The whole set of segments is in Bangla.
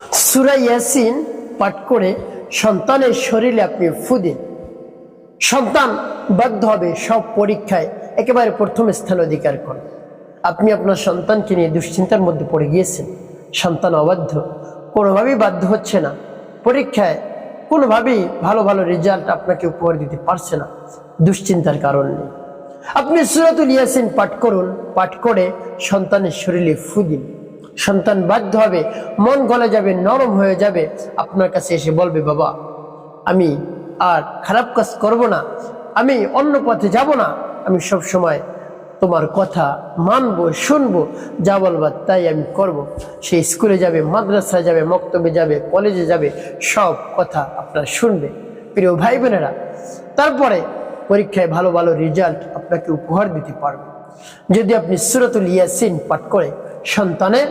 সূরা ইয়াসিন পাঠ করে সন্তানের শরীরে আপনি ফু দিন। সন্তান বাধ্য হবে সব পরীক্ষায় একেবারে প্রথম স্থান অধিকার করে। আপনি আপনার সন্তানকে নিয়ে দুশ্চিন্তার মধ্যে পড়ে গিয়েছেন, সন্তান অবাধ্য, কোনোভাবেই বাধ্য হচ্ছে না, পরীক্ষায় কোনোভাবেই ভালো ভালো রেজাল্ট আপনাকে উপহার দিতে পারছে না, দুশ্চিন্তার কারণ নেই। আপনি সূরাতুল ইয়াসিন পাঠ করুন, পাঠ করে সন্তানের শরীরে ফু দিন। সন্তান বাধ্য হবে, মন গলে যাবে, নরম হয়ে যাবে, আপনার কাছে এসে বলবে, বাবা আমি আর খারাপ কাজ করব না, আমি অন্য পথে যাব না, আমি সব সময় তোমার কথা মানবো, শুনবো, যা বলবা তাই আমি করব। সে স্কুলে যাবে, মাদ্রাসায় যাবে, মক্তবে যাবে, কলেজে যাবে, সব কথা আপনারা শুনবে প্রিয় ভাই বোনেরা। তারপরে পরীক্ষায় ভালো ভালো রেজাল্ট আপনাকে উপহার দিতে পারবে যদি আপনি সূরাতুল ইয়াসিন পাঠ করে সন্তানের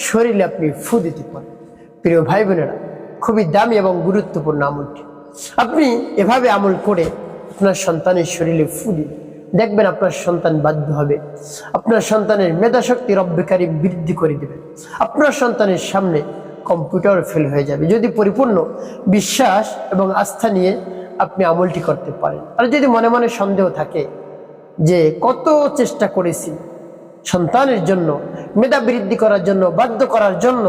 শরীরে আপনি ফু দিতে পারেন। প্রিয় ভাই বোনেরা, খুবই দামি এবং গুরুত্বপূর্ণ আমলটি। আপনি এভাবে আমল করে আপনার সন্তানের শরীরে ফু দিন, দেখবেন আপনার সন্তান বাধ্য হবে, আপনার সন্তানের মেধাশক্তি রব্বে কারীম বৃদ্ধি করে দেবেন, আপনার সন্তানের সামনে কম্পিউটার ফেল হয়ে যাবে যদি পরিপূর্ণ বিশ্বাস এবং আস্থা নিয়ে আপনি আমলটি করতে পারেন। আর যদি মনে মনে সন্দেহ থাকে যে কত চেষ্টা করেছি সন্তানের জন্য, মেধা বৃদ্ধি করার জন্য, বাধ্য করার জন্য,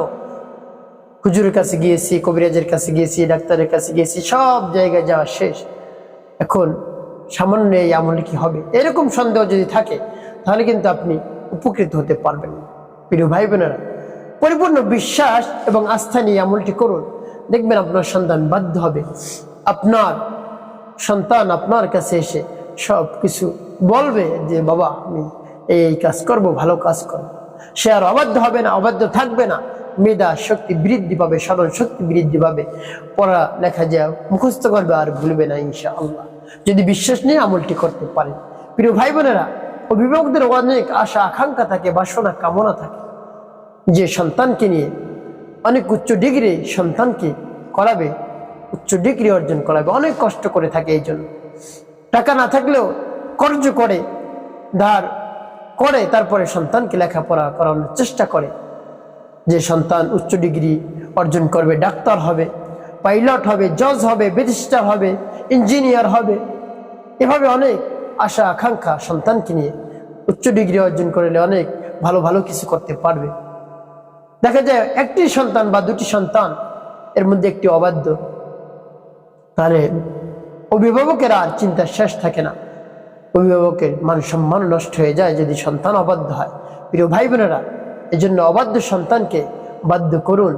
হুজুরের কাছে গিয়েছি, কবিরাজের কাছে গিয়েছি, ডাক্তারের কাছে গিয়েছি, সব জায়গায় যাওয়া শেষ, এখন সামান্য এই আমলটি কি হবে, এরকম সন্দেহ যদি থাকে তাহলে কিন্তু আপনি উপকৃত হতে পারবেন না। প্রিয় ভাই বোনেরা, পরিপূর্ণ বিশ্বাস এবং আস্থা নিয়ে আমলটি করুন, দেখবেন আপনার সন্তান বাধ্য হবে, আপনার সন্তান আপনার কাছে এসে সব কিছু বলবে যে বাবা আমি এই কাজ করব, ভালো কাজ করব। সে আর অবাধ্য হবে না, অবাধ্য থাকবে না, মেধা শক্তি বৃদ্ধি পাবে, স্মরণ শক্তি বৃদ্ধি পাবে, পড়া লেখা যা মুখস্থ করবে আর ভুলবে না ইনশাআল্লাহ, যদি বিশ্বাস নিয়ে আমলটি করতে পারেন। প্রিয় ভাই বোনেরা, অভিভাবকদের অনেক আশা আকাঙ্ক্ষা থাকে, বাসনা কামনা থাকে যে সন্তানকে নিয়ে অনেক উচ্চ ডিগ্রি সন্তানকে করাবে, উচ্চ ডিগ্রি অর্জন করাবে, অনেক কষ্ট করে থাকে। এই জন্য টাকা না থাকলেও কর্জ করে, ধার করে, তারপরে সন্তানকে লেখাপড়া করানোর চেষ্টা করে যে সন্তান উচ্চ ডিগ্রি অর্জন করবে, ডাক্তার হবে, পাইলট হবে, জজ হবে, ব্যারিস্টার হবে, ইঞ্জিনিয়ার হবে। এভাবে অনেক আশা আকাঙ্ক্ষা সন্তানকে নিয়ে উচ্চ ডিগ্রি অর্জন করলে অনেক ভালো ভালো কিছু করতে পারবে। দেখা যায় একটি সন্তান বা দুটি সন্তান এর মধ্যে একটি অবাধ্য, তাহলে অভিভাবকের আর চিন্তা শেষ থাকে না, অভিভাবকের মান সম্মান নষ্ট হয়ে যায় যদি সন্তান অবাধ্য হয়। প্রিয় ভাই বোনেরা, এই জন্য অবাধ্য সন্তানকে বাধ্য করুন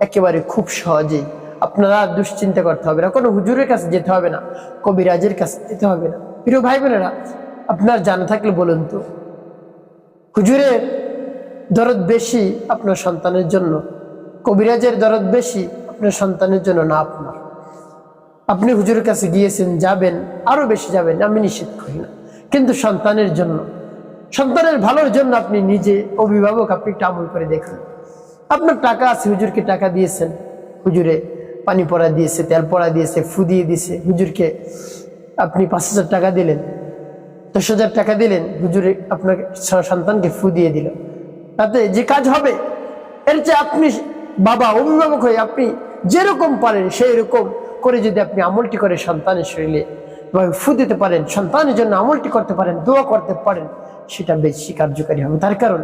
একেবারে খুব সহজেই। আপনারা দুশ্চিন্তা করতে হবে না, কোনো হুজুরের কাছে যেতে হবে না, কবিরাজের কাছে যেতে হবে না। প্রিয় ভাই বোনেরা, আপনার জানা থাকলে বলুন তো, হুজুরের দরদ বেশি আপনার সন্তানের জন্য, কবিরাজের দরদ বেশি আপনার সন্তানের জন্য না আপনার? আপনি হুজুরের কাছে গিয়েছেন, যাবেন, আরো বেশি যাবেন, আমি নিষেধ করি না, কিন্তু সন্তানের জন্য, সন্তানের ভালোর জন্য আপনি নিজে অভিভাবক আপনি একটা আমল করে দেখুন। আপনার টাকা আছে, হুজুরকে টাকা দিয়েছেন, হুজুরে পানি পড়া দিয়েছে, তেল পড়া দিয়েছে, ফু দিয়ে দিয়েছে, হুজুরকে আপনি 5,000 টাকা দিলেন, 10,000 টাকা দিলেন, হুজুরে আপনার সন্তানকে ফু দিয়ে দিল, তাতে যে কাজ হবে, এর চেয়ে আপনি বাবা অভিভাবক হয়ে আপনি যেরকম পারেন সেই রকম করে যদি আপনি আমলটি করে সন্তানের শরীরে ফু দিতে পারেন, সন্তানের জন্য আমলটি করতে পারেন, দোয়া করতে পারেন, সেটা বেশি কার্যকারী হবে। তার কারণ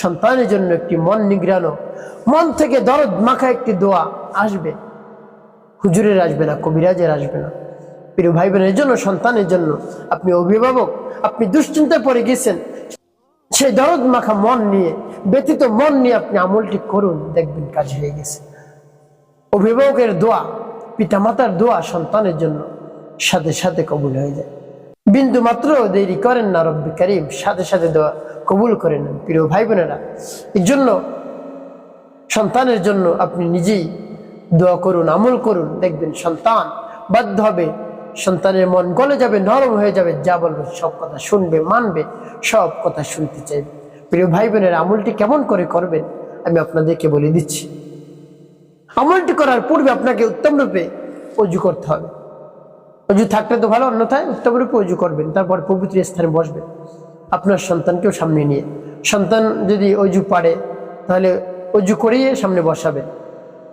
সন্তানের জন্য একটি মন নিগ্রানো, মন থেকে দরদ মাখা একটি দোয়া আসবে, হুজুরের আসবে না, কবিরাজের আসবে না। প্রিয় ভাই বোনের জন্য, সন্তানের জন্য আপনি অভিভাবক, আপনি দুশ্চিন্তায় পড়ে গেছেন, সেই দরদ মাখা মন নিয়ে, ব্যথিত মন নিয়ে আপনি আমলটি করুন, দেখবেন কাজ হয়ে গেছে। অভিভাবকের দোয়া, পিতামাতার দোয়া সন্তানের জন্য সাথে সাথে কবুল হয়ে যায়। বিন্দু মাত্র দেরি করেন না রব্বে কারীম, সাথে সাথে দোয়া কবুল করে নেন। প্রিয় ভাই বোনেরা, এর জন্য সন্তানের জন্য আপনি নিজেই দোয়া করুন, আমল করুন, দেখবেন সন্তান বাধ্য হবে, সন্তানের মন গলে যাবে, নরম হয়ে যাবে, যা বলবে সব কথা শুনবে, মানবে, সব কথা শুনতে চাইবে। প্রিয় ভাই বোনের, আমলটি কেমন করে করবেন আমি আপনাদেরকে বলে দিচ্ছি। আমলটি করার পূর্বে আপনাকে উত্তম রূপে অজু করতে হবে। অজু থাকলে তো ভালো, অন্যথায় উত্তম রূপে অজু করবেন, তারপর পবিত্র স্থানে বসবেন আপনার সন্তানকেও সামনে নিয়ে। সন্তান যদি অজু পারে তাহলে অজু করিয়ে সামনে বসাবেন,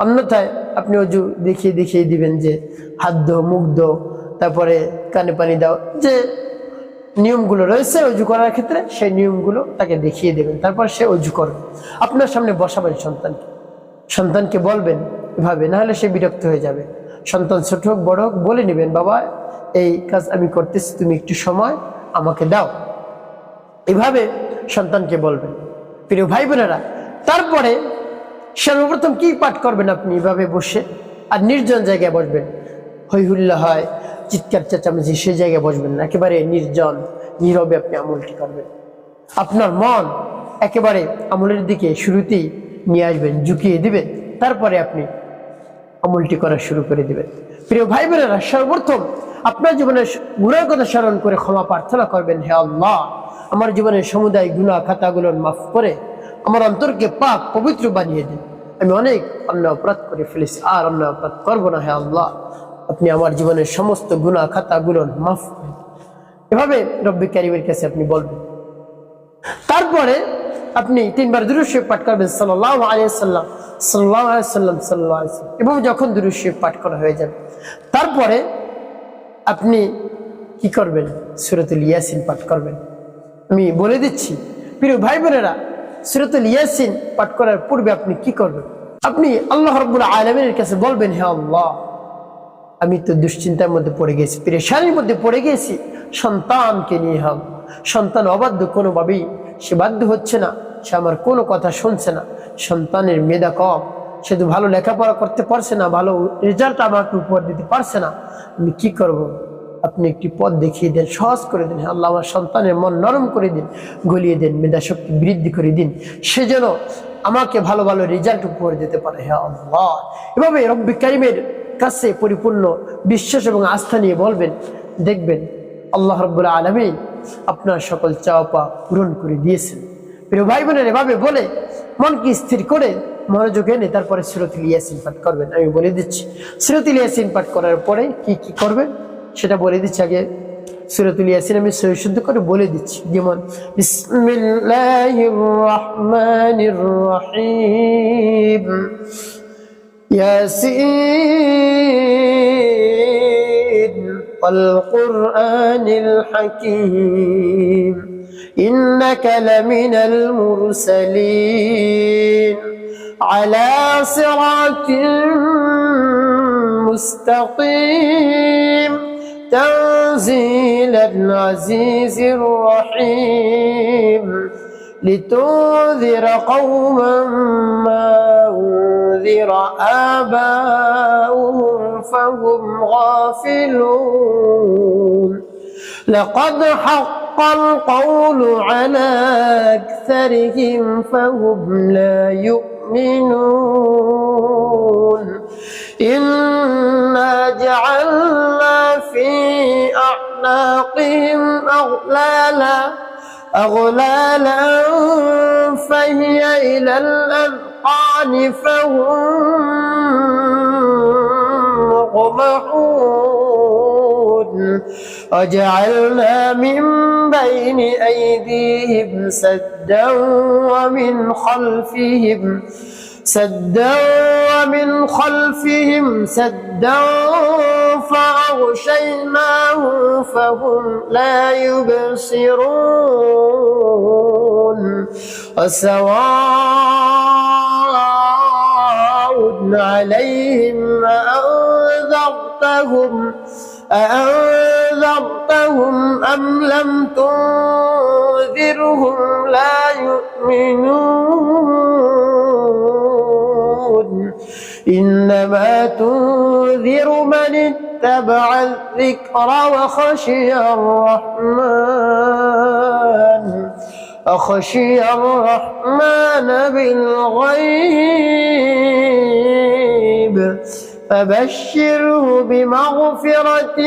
অন্যথায় আপনি অজু দেখিয়ে দেখিয়ে দিবেন যে হাত ধো, মুখ ধো, তারপরে কানে পানি দাও, যে নিয়মগুলো রয়েছে অজু করার ক্ষেত্রে সেই নিয়মগুলো তাকে দেখিয়ে দেবেন, তারপর সে অজু করবে। আপনার সামনে বসাবেন সন্তানকে বলবেন এভাবে, না হলে সে বিরক্ত হয়ে যাবে। সন্তান ছোট হোক বড় হোক বলে নেবেন, বাবা এই কাজ আমি করতেছি, তুমি একটু সময় আমাকে দাও, এভাবে সন্তানকে বলবেন। প্রিয় ভাই বোনেরা, তারপরে সর্বপ্রথম কি পাঠ করবেন? আপনি এভাবে বসে আর নির্জন জায়গায় বসবেন। হই হুল্লা হয়, চিৎকার চেঁচামেচি সে জায়গায় বসবেন না, একেবারে নির্জন নীরবে আপনি আমলটি করবেন। আপনার মন একেবারে আমলের দিকে শুরুতেই নিয়ে আসবেন, ঝুঁকিয়ে দিবেন, তারপরে আপনি আমলটি করা শুরু করে দিবেন। প্রিয় ভাই বোনেরা, সর্বপ্রথম আপনার জীবনের গুনার কথা স্মরণ করে ক্ষমা প্রার্থনা করবেন, হে আল্লাহ, আমার জীবনের সমুদায় গুনাহ খাতাগুলো মাফ করে আমার অন্তরকে পাক পবিত্র বানিয়ে দিন। আমি অনেক অন্যায় অপরাধ করে ফেলেছি, আর অন্যায় অপরাধ করবো না, হে আল্লাহ, আপনি আমার জীবনের সমস্ত গুনাহ খাতাগুলো মাফ করেন। এভাবে রব্বি কারীমের কাছে আপনি বলবেন। তারপরে আপনি 3 বার দুরূদ শরীফ পাঠ করবেন, সাল্লাল্লাহু আলাইহি ওয়াসাল্লাম, সাল্লাল্লাহু আলাইহি ওয়াসাল্লাম, সাল্লাল্লাহু আলাইহি ওয়াসাল্লাম। এবং যখন দুরূদ শরীফ পাঠ করা হয়ে যাবে, তারপরে আপনি কি করবেন? সূরাতুল ইয়াসিন পাঠ করবেন। আমি বলে দিচ্ছি প্রিয় ভাই বোনেরা, সূরাতুল ইয়াসিন পাঠ করার পূর্বে আপনি কি করবেন? আপনি আল্লাহ রাব্বুল আলামিনের কাছে বলবেন, হে আল্লাহ, আমি তো দুশ্চিন্তার মধ্যে পড়ে গেছি, পেরেশানির মধ্যে পড়ে গেছি সন্তানকে নিয়ে। সন্তান অবাধ্য, কোনোভাবেই সে বাধ্য হচ্ছে না, সে আমার কোনো কথা শুনছে না, সন্তানের মেধা কম, সে তো ভালো লেখাপড়া করতে পারছে না, ভালো রেজাল্ট আমাকে উপহার দিতে পারছে না, আমি কি করব? আপনি একটি পথ দেখিয়ে দেন, সহজ করে দিন। আল্লাহ, আমার সন্তানের মন নরম করে দিন, গলিয়ে দিন, মেধা শক্তি বৃদ্ধি করে দিন, সে যেন আমাকে ভালো ভালো রেজাল্ট উপহার দিতে পারে, হে আল্লাহ। এভাবে রব্বি কারীমের কাছে পরিপূর্ণ বিশ্বাস এবং আস্থা নিয়ে বলবেন, দেখবেন আল্লাহ রাব্বুল আলামিন আপনার সকল চাওয়া পাওয়া পূরণ করে দিয়েছেন। প্রিয় ভাই বোনের, এভাবে বলে মনকে স্থির করে মনোযোগ এনে তারপরে সূরাতুল ইয়াসিন পাঠ করবেন। আমি বলে দিচ্ছি সূরাতুল ইয়াসিন পাঠ করার পরে কি কি করবেন সেটা বলে দিচ্ছি। আগে সূরাতুল ইয়াসিন আমি শুদ্ধ করে বলে দিচ্ছি, যেমন বিসমিল্লাহির রহমানির রহিম, ইয়াসিন ওয়াল কুরআনিল হাকীম ইন্নাকা লামিনাল মুরসালিন আলা সিরাতিন মুস্তাকিম তানজিলাল আজিজির রহিম লিতুনযিরা কওমান মা أنذر آباؤهم فهم غافلون لقد حق القول على أكثرهم فهم لا يؤمنون إنا جعلنا في أعناقهم أغلالا فهي إلى الأذقان فهم مقمحون وجعلنا من بين أيديهم سدا ومن خلفهم سدا فأغشيناهم فهم لا يبصرون وسواء عليهم أأنذرتهم أم لم تنذرهم لا يؤمنون إنما تنذر من اتبع الذكر وخشي الرحمن بالغيب فبشره بمغفرة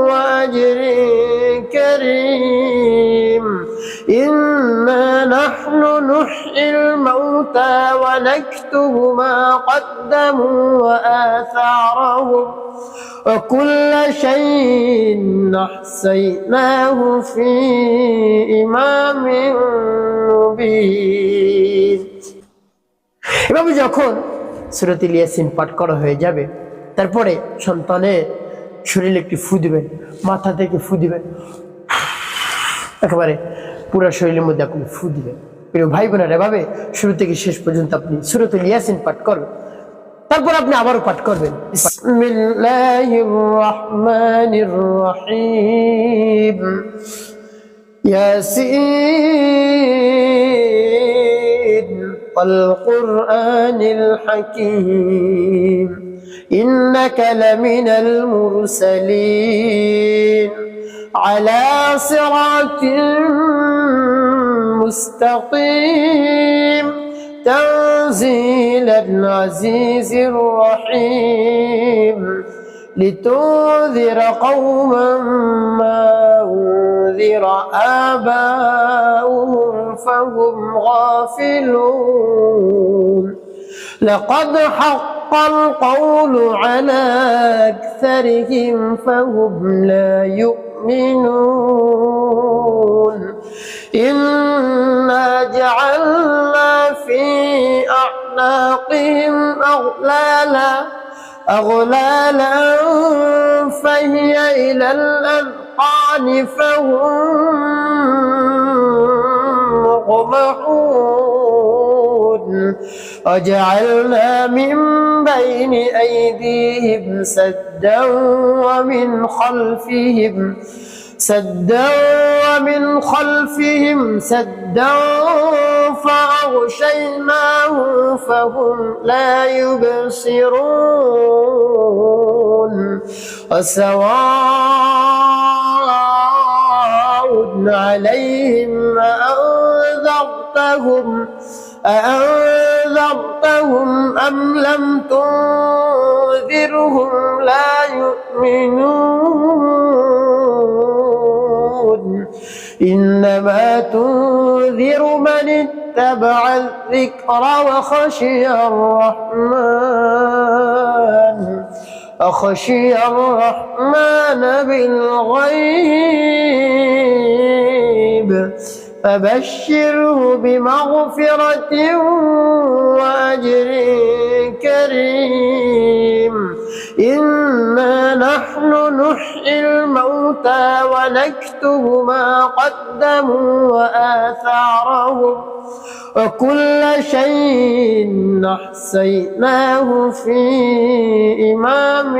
وأجر كريم إنا نحن نحيي الموتى ونكتب ما قدموا وآثارهم وكل شيء أحصيناه في إمام مبين। এভাবে যখন সূরাতুল ইয়াসিন পাঠ করা হয়ে যাবে। তারপরে সন্তানের শরীরে একটি ফু দিবেন, মাথা থেকে ফু দিবেন, একেবারে পুরো শরীরের মধ্যে আপনি ফু দিবেন। প্রিয় ভাই বোনেরা, এভাবে শুরু থেকে শেষ পর্যন্ত আপনি সূরাতুল ইয়াসিন পাঠ করবেন। তারপর আপনি আবারও পাঠ করবেন বিসমিল্লাহির রহমানির রহিম ইয়াসিন ওয়াল কুরআনিল হাকীম ইন্নাকা লামিনাল মুরসালিন আলা সিরাতিন মুস্তাকিম تنزيل العزيز الرحيم لتنذر قوما ما أنذر آباؤهم فهم غافلون لقد حق القول على أكثرهم فهم لا يؤمنون إنا جعلنا في أعناقهم أغلالا فهي إلى الأذقان فهم مقمحون وجعلنا من بين أيديهم سدا ومن خلفهم سدا فأغشيناهم فهم لا يبصرون وسواء عليهم أأنذرتهم أم لم تنذرهم لا يؤمنون إنما تنذر من اتبع الذكر وخشي الرحمن بالغيب فبشره بمغفرة وأجر كريم إنا نحن نحيي الموتى ونكتب ما قدموا وآثارهم وكل شيء أحصيناه في إمام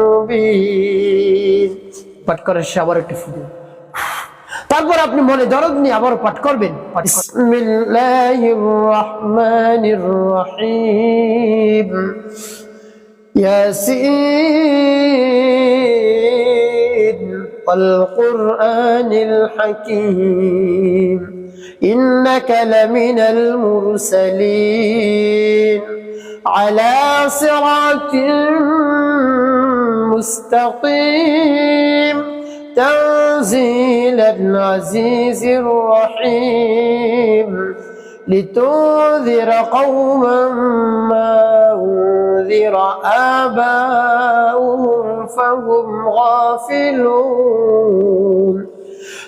مبين পাঠ করার শেষে আবার একটু ফুল তারপর আপনি মনে দরদ নিয়ে আবার পাঠ করবেন বিসমিল্লাহির রহমানির রহিম ইয়াসিন ওয়াল কুরআনিল হাকীম ইন্নাকা লামিনাল মুরসালিন আলা সিরাতিন মুস্তাকিম تنزيل العزيز الرحيم لتنذر قوما ما أنذر آباؤهم فهم غافلون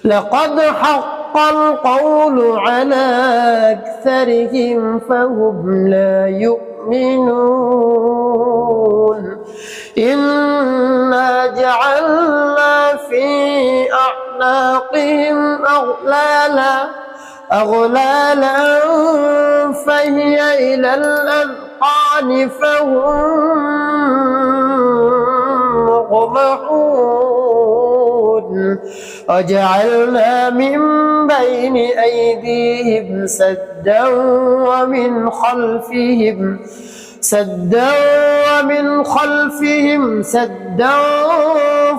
لقد حق القول على أكثرهم فهم لا يؤمنون إنا جعلنا في أعناقهم أغلالا فهي إلى الأذقان فهم مقمحون وجعلنا من بين أيديهم سدا ومن خلفهم سدا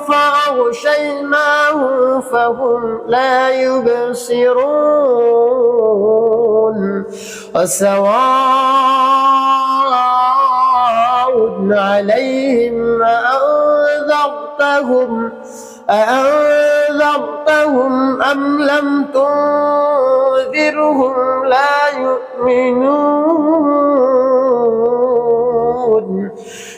فأغشيناهم فهم لا يبصرون وسواء عليهم أأنذرتهم أم لم تنذرهم لا يؤمنون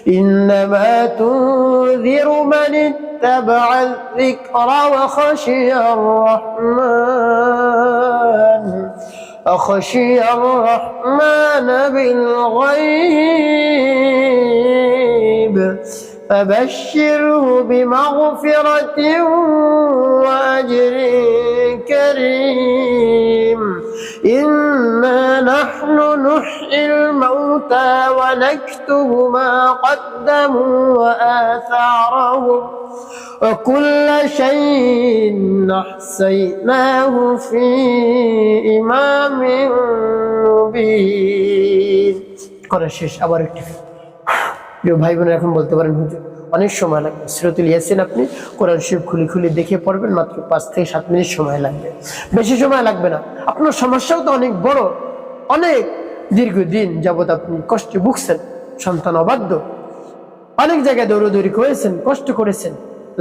إنما تنذر من اتبع الذكر وخشي الرحمن بالغيب فبشره بمغفرة وأجر كريم إنا نحن نحيي الموتى ونكتب ما قدموا وآثارهم وكل شيء أحصيناه في إمام مبين قرأ শেষ আবার একটু প্রিয় ভাই বোনেরা এখন বলতে পারেন হুজুর অনেক সময় লাগবে সূরাতুল ইয়াসিন আপনি কোরআন শরীফ খুলে খুলে দেখে পড়বেন মাত্র 5 থেকে 7 মিনিট সময় লাগবে বেশি সময় লাগবে না আপনার সমস্যাও তো অনেক বড় অনেক দীর্ঘদিন যাবত আপনি কষ্টে ভুগছেন সন্তান অবাধ্য অনেক জায়গায় দৌড়দৌড়ি করেছেন কষ্ট করেছেন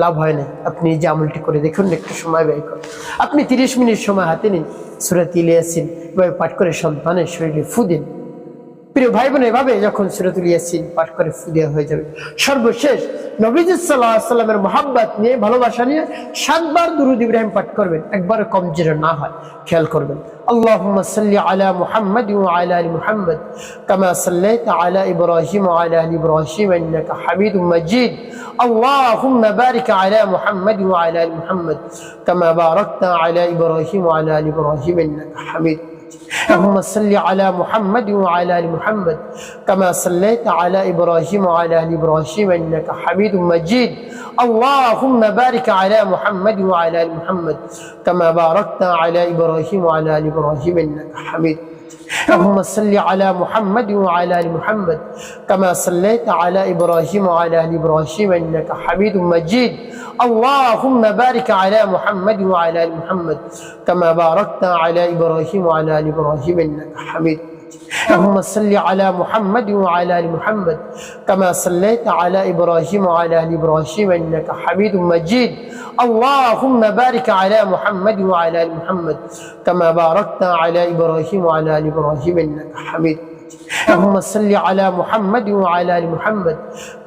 লাভ হয় না আপনি যে আমলটি করে দেখুন একটু সময় ব্যয় করুন আপনি 30 মিনিট সময় হাতে নিন সূরাতুল ইয়াসিন এভাবে পাঠ করে সন্তানের শরীরে ফু দিন প্রিয় ভাই বোন এভাবে যখন সূরাতুল ইয়াসিন পাঠ করে ফু দেওয়া হয়ে যাবে সর্বশেষ নবীজি সাল্লাল্লাহু আলাইহি ওয়াসাল্লামের মহব্বত নিয়ে ভালোবাসা নিয়ে 7 বার দুরূদ ইব্রাহিম পাঠ করবেন একবার কম যেন না হয় খেয়াল করবেন আল্লাহুম্মা সাল্লি আলা মুহাম্মাদ ওয়া আলা আলি মুহাম্মাদ কামা সাল্লাইতা আলা ইব্রাহিম ওয়া আলা আলি ইব্রাহিম ইন্নাকা হামিদুম মাজিদ আল্লাহুম্মা বারিক আলা মুহাম্মাদ ওয়া আলা আলি মুহাম্মাদ কামা বারাকতা আলা ইব্রাহিম ওয়া আলা আলি ইব্রাহিম ইন্নাকা হামিদ اللهم صل على محمد وعلى ال محمد كما صليت على ابراهيم وعلى ال ابراهيم انك حميد مجيد اللهم بارك على محمد وعلى ال محمد كما باركت على ابراهيم وعلى ال ابراهيم انك حميد اللهم صل على محمد وعلى ال محمد كما صليت على ابراهيم وعلى ال ابراهيم انك حميد مجيد اللهم بارك على محمد وعلى ال محمد كما باركت على ابراهيم وعلى ال ابراهيم انك حميد اللهم صل على محمد وعلى ال محمد كما صليت على ابراهيم وعلى ال ابراهيم انك حميد مجيد اللهم بارك على محمد وعلى ال محمد كما باركت على ابراهيم وعلى ال ابراهيم انك حميد اللهم صل على محمد وعلى ال محمد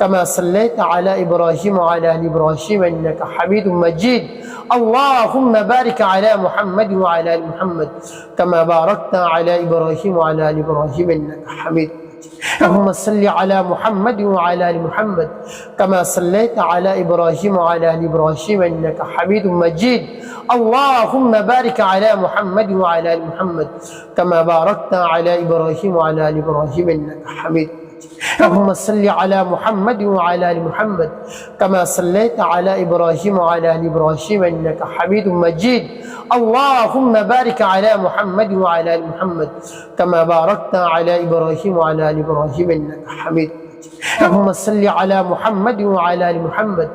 كما صليت على ابراهيم وعلى ال ابراهيم انك حميد مجيد اللهم بارك على محمد وعلى ال محمد كما باركت على ابراهيم وعلى ال ابراهيم انك حميد اللهم صل على محمد وعلى ال محمد كما صليت على ابراهيم وعلى ال ابراهيم انك حميد مجيد اللهم بارك على محمد وعلى ال محمد كما باركت على ابراهيم وعلى ال ابراهيم انك حميد اللهم صل على محمد وعلى ال محمد كما صليت على ابراهيم وعلى ال ابراهيم انك حميد مجيد اللهم بارك على محمد وعلى ال محمد كما باركت على ابراهيم وعلى ال ابراهيم انك حميد اللهم صل على محمد وعلى ال محمد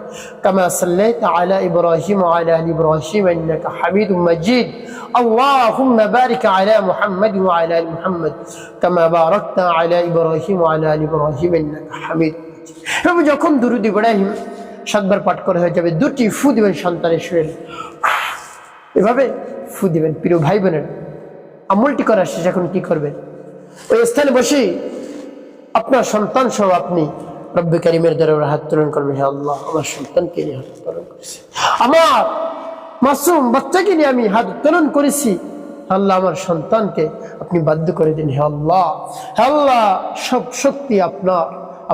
كما صليت على ابراهيم وعلى ال ابراهيم انك حميد مجيد اللهم بارك على محمد وعلى ال محمد كما باركت على ابراهيم وعلى ال ابراهيم انك حميد এবং যখন দুরূদ ইব্রাহিম 7 বার পাঠ করা হয়ে যাবে দুটি ফু দিবেন সন্তানের শরীরে এভাবে ফু দিবেন প্রিয় ভাই বোনের আমলটি করার শেষ এখন কি করবেন ওই স্থানে বসে আপনার সন্তান সহ আপনি রব্বে কারীমের দরবারে হাত তোলন করবেন হে আল্লাহ আমার সন্তানকে নিয়ে হাত তোলন করেছি আমার মাসুম বাচ্চাকে নিয়ে আমি হাত উত্তোলন করেছি আল্লাহ আমার সন্তানকে আপনি বাধ্য করে দিন হে আল্লাহ সব শক্তি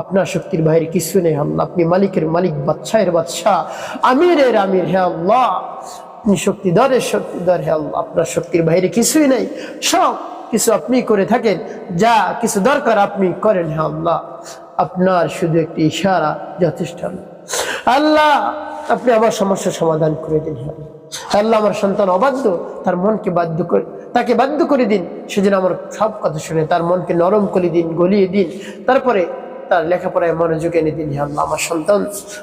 আপনার শক্তির বাইরে কিছু নেই আল্লাহ আপনি মালিকের মালিক বাদশাহের বাদশাহ আমিরের আমির হে আল্লাহ আপনি শক্তিধরের শক্তিধর হে আল্লাহ আপনার শক্তির বাইরে কিছুই নেই সব কিছু আপনি করে থাকেন যা কিছু দরকার আপনি করেন হে আল্লাহ আপনার শুধু একটি ইশারা যথেষ্ট আল্লাহ আপনি আমার সমস্যার সমাধান করে দিন হে আল্লাহ আমার সন্তান অবাধ্য তার মনকে তাকে বাধ্য করে দিন সেদিন আমার সব কথা শুনে তার মনকে নরম করে দিন গলিয়ে দিন তারপরে তার লেখাপড়ায় মনোযোগ এনে দিন হে আল্লাহ আমার সন্তান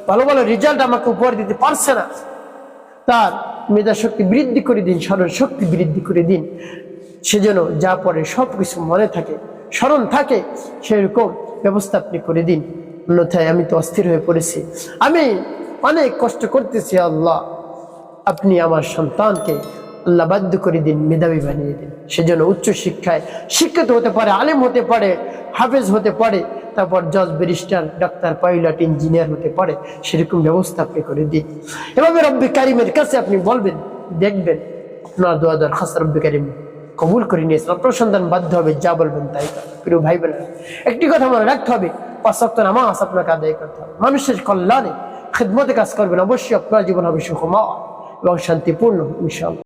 ভালো ভালো রেজাল্ট আমাকে উপহার দিতে পারছে না তার মেধা শক্তি বৃদ্ধি করে দিন স্মরণ শক্তি বৃদ্ধি করে দিন সেজন্য যা পড়ে সব কিছু মনে থাকে স্মরণ থাকে সেরকম ব্যবস্থা আপনি করে দিন অন্যথায় আমি তো অস্থির হয়ে পড়েছি আমি অনেক কষ্ট করতেছি আল্লাহ আপনি আমার সন্তানকে আল্লাহ বাধ্য করে দিন মেধাবী বানিয়ে দিন সেজন্য উচ্চ শিক্ষায় শিক্ষিত হতে পারে আলেম হতে পারে হাফেজ হতে পারে তারপর জজ ব্যারিস্টার ডাক্তার পাইলট ইঞ্জিনিয়ার হতে পারে সেরকম ব্যবস্থা আপনি করে দিন এভাবে রব্বে কারিমের কাছে আপনি বলবেন দেখবেন আপনার দোয়া দরখাস্ত রব্বে কারিম কবুল করে নিয়েছেন। আপনার সন্তান বাধ্য হবে যা বলবেন তাই করবে। প্রিয় ভাই বোনেরা, একটি কথা মনে রাখতে হবে, 5 ওয়াক্ত নামাজ আপনাকে আদায় করতে হবে, মানুষের কল্যাণে খিদমতে কাজ করবেন, অবশ্যই আপনার জীবন হবে সুখময় এবং শান্তিপূর্ণ ইনশাআল্লাহ।